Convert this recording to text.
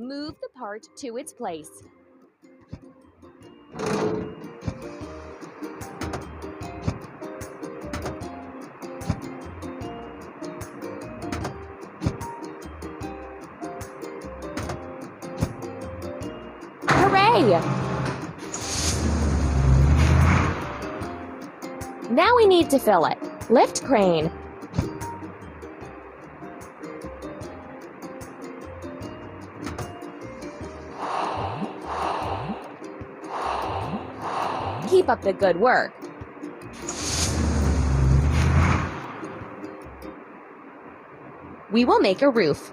Move the part to its place. Hooray! Now we need to fill it. Lift crane. Keep up the good work. We will make a roof.